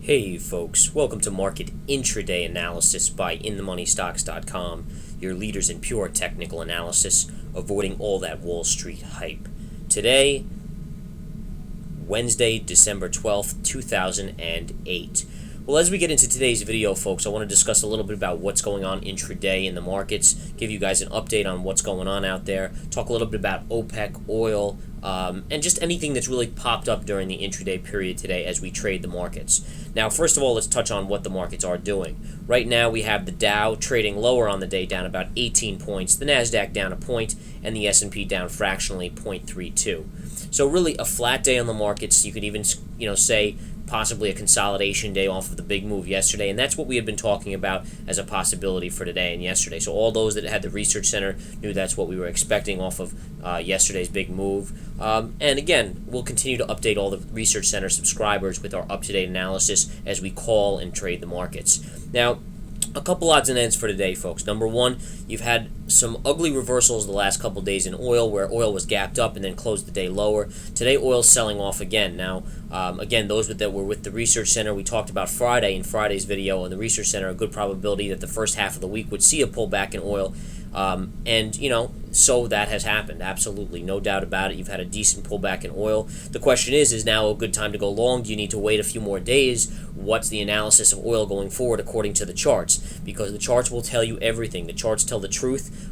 Hey folks, welcome to Market Intraday Analysis by InTheMoneyStocks.com, your leaders in pure technical analysis, avoiding all that Wall Street hype. Today, Wednesday, December 12th, 2008. Well, as we get into today's video, folks, I want to discuss a little bit about what's going on intraday in the markets, give you guys an update on what's going on out there, talk a little bit about OPEC, oil, and just anything that's really popped up during the intraday period today as we trade the markets. Now, first of all, let's touch on what the markets are doing. Right now, we have the Dow trading lower on the day, down about 18 points, the NASDAQ down a point, and the S&P down fractionally 0.32. So really a flat day on the markets. You could even, say possibly a consolidation day off of the big move yesterday, and that's what we had been talking about as a possibility for today and yesterday. So all those that had the research center knew that's what we were expecting off of yesterday's big move. And again, we'll continue to update all the research center subscribers with our up-to-date analysis as we call and trade the markets. Now, a couple odds and ends for today, folks. Number one, you've had some ugly reversals the last couple days in oil, where oil was gapped up and then closed the day lower. Today, oil's selling off again. Now, again, those that were with the Research Center, we talked about Friday in Friday's video, and the Research Center, a good probability that the first half of the week would see a pullback in oil. So that has happened. Absolutely, no doubt about it. You've had a decent pullback in oil. The question is now a good time to go long? Do you need to wait a few more days? What's the analysis of oil going forward according to the charts? Because the charts will tell you everything. The charts tell the truth.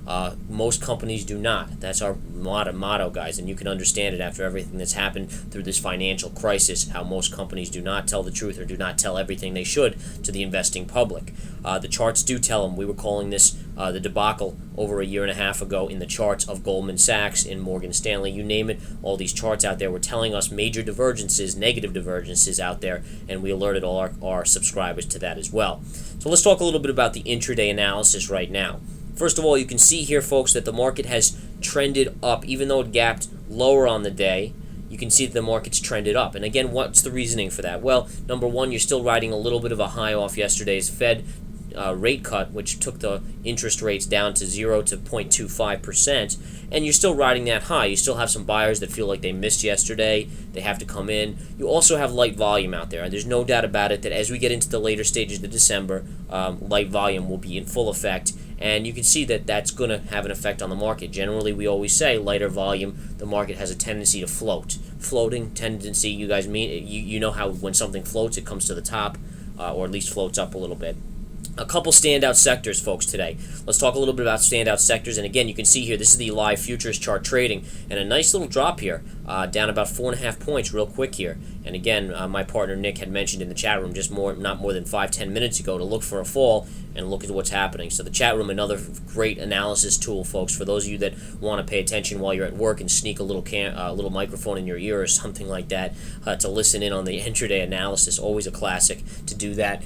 Most companies do not. That's our motto, guys, and you can understand it after everything that's happened through this financial crisis, how most companies do not tell the truth or do not tell everything they should to the investing public. The charts do tell them. We were calling this the debacle over a year and a half ago in the charts of Goldman Sachs, in Morgan Stanley, you name it. All these charts out there were telling us major divergences, negative divergences out there, and we alerted all our subscribers to that as well. So let's talk a little bit about the intraday analysis right now. First of all, you can see here, folks, that the market has trended up. Even though it gapped lower on the day, you can see that the market's trended up. And again, what's the reasoning for that? Well, number one, you're still riding a little bit of a high off yesterday's Fed rate cut, which took the interest rates down to 0 to 0.25%, and you're still riding that high. You still have some buyers that feel like they missed yesterday. They have to come in. You also have light volume out there, and there's no doubt about it that as we get into the later stages of December, light volume will be in full effect, and you can see that that's going to have an effect on the market. Generally, we always say lighter volume, the market has a tendency to float. Floating tendency, you guys mean, you know how when something floats, it comes to the top, or at least floats up a little bit. A couple standout sectors, folks, today. Let's talk a little bit about standout sectors. And again, you can see here, this is the live futures chart trading, and a nice little drop here, down about 4.5 points real quick here. And again, my partner Nick had mentioned in the chat room just not more than 5-10 minutes ago to look for a fall and look at what's happening. So the chat room, another great analysis tool, folks, for those of you that want to pay attention while you're at work and sneak a little microphone in your ear or something like that to listen in on the intraday analysis. Always a classic to do that.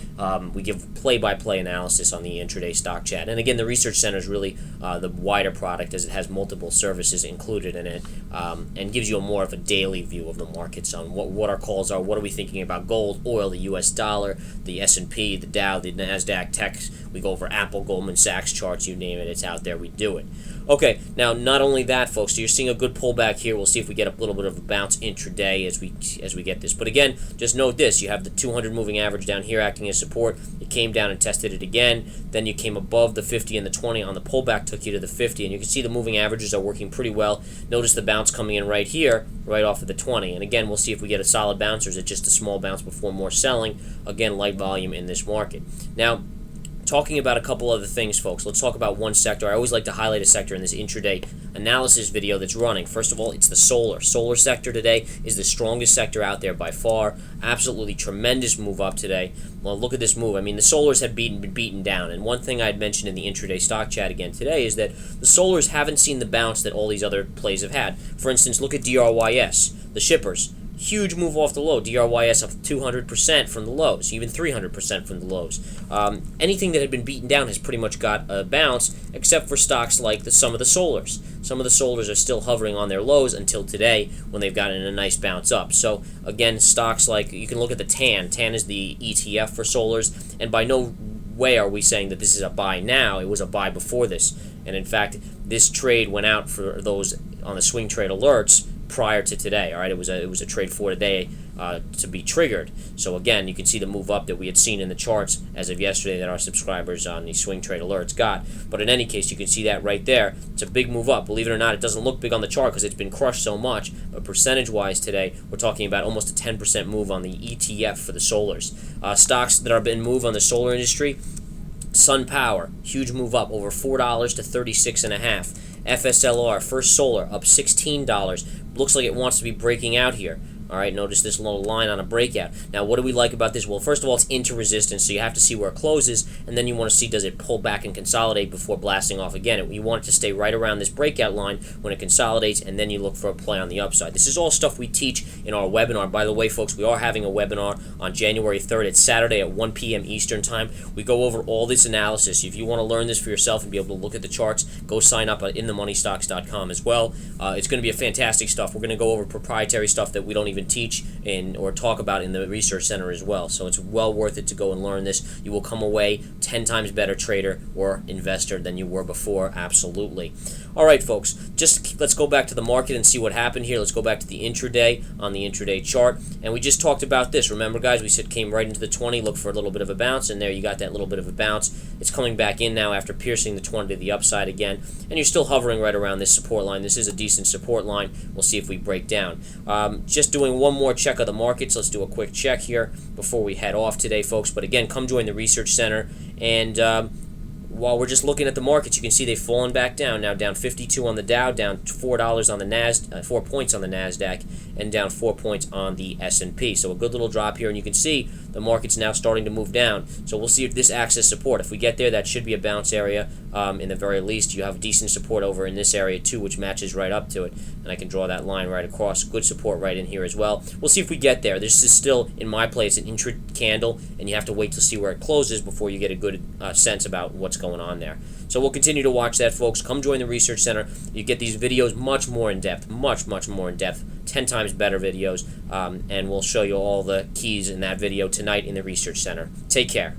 We give play-by-play analysis on the intraday stock chat. And again, the Research Center is really the wider product, as it has multiple services included in it, and gives you more of a daily view of the markets on what our calls are, what are we thinking about gold, oil, the US dollar, the S&P, the Dow, the NASDAQ, tech. We go over Apple, Goldman Sachs charts, you name it, it's out there, we do it. Okay, now not only that, folks, so you're seeing a good pullback here. We'll see if we get a little bit of a bounce intraday as we get this. But again, just note this, you have the 200 moving average down here acting as support. It came down and tested it again. Then you came above the 50 and the 20 on the pullback, took you to the 50, and you can see the moving averages are working pretty well. Notice the bounce coming in right here, right off of the 20. And again, we'll see if we get a solid bounce, or is it just a small bounce before more selling. Again, light volume in this market. Now, talking about a couple other things, folks, let's talk about one sector. I always like to highlight a sector in this intraday analysis video that's running. First of all, it's the solar sector today is the strongest sector out there by far. Absolutely tremendous move up today. Well, look at this move. I mean, the solars have been beaten down, and one thing I'd mentioned in the intraday stock chat again today is that the solars haven't seen the bounce that all these other plays have had. For instance, look at DRYS, the shippers. Huge move off the low. DRYS up 200% from the lows, even 300% from the lows. Anything that had been beaten down has pretty much got a bounce, except for stocks like some of the solars. Some of the solars are still hovering on their lows until today, when they've gotten a nice bounce up. So again, stocks like, you can look at the TAN. TAN is the ETF for solars, and by no way are we saying that this is a buy now. It was a buy before this. And in fact, this trade went out for those on the swing trade alerts prior to today. All right, it was a trade for today to be triggered. So again, you can see the move up that we had seen in the charts as of yesterday that our subscribers on the swing trade alerts got. But in any case, you can see that right there. It's a big move up. Believe it or not, it doesn't look big on the chart because it's been crushed so much, but percentage-wise today, we're talking about almost a 10% move on the ETF for the solars. Stocks that have been moved on the solar industry: Sun Power, huge move up, over $4 to 36.5. FSLR, First Solar, up $16. Looks like it wants to be breaking out here. All right, notice this little line on a breakout. Now, what do we like about this? Well, first of all, it's into resistance, so you have to see where it closes, and then you want to see, does it pull back and consolidate before blasting off again. You want it to stay right around this breakout line when it consolidates, and then you look for a play on the upside. This is all stuff we teach in our webinar. By the way, folks, we are having a webinar on January 3rd. It's Saturday at 1 p.m. Eastern Time. We go over all this analysis. If you want to learn this for yourself and be able to look at the charts, go sign up at inthemoneystocks.com as well. It's going to be a fantastic stuff. We're going to go over proprietary stuff that we don't even teach or talk about in the research center as well. So it's well worth it to go and learn this. You will come away 10 times better trader or investor than you were before. Absolutely. All right, folks, just let's go back to the market and see what happened here. Let's go back to the intraday on the intraday chart. And we just talked about this. Remember, guys, we said came right into the 20, look for a little bit of a bounce, and there you got that little bit of a bounce. It's coming back in now after piercing the 20 to the upside again, and you're still hovering right around this support line. This is a decent support line. We'll see if we break down. Just doing one more check of the markets. Let's do a quick check here before we head off today, folks. But again, come join the research center. And while we're just looking at the markets, you can see they've fallen back down. Now down 52 on the Dow, down $4 on the 4 points on the Nasdaq, and down 4 points on the S&P. So a good little drop here, and you can see the market's now starting to move down. So we'll see if this acts as support. If we get there, that should be a bounce area. In the very least, you have decent support over in this area too, which matches right up to it. And I can draw that line right across. Good support right in here as well. We'll see if we get there. This is still, in my play, it's an intra candle, and you have to wait to see where it closes before you get a good sense about what's going on there. So we'll continue to watch that, folks. Come join the research center. You get these videos much more in depth, much more in depth, 10 times better videos, and we'll show you all the keys in that video tonight in the research center. Take care.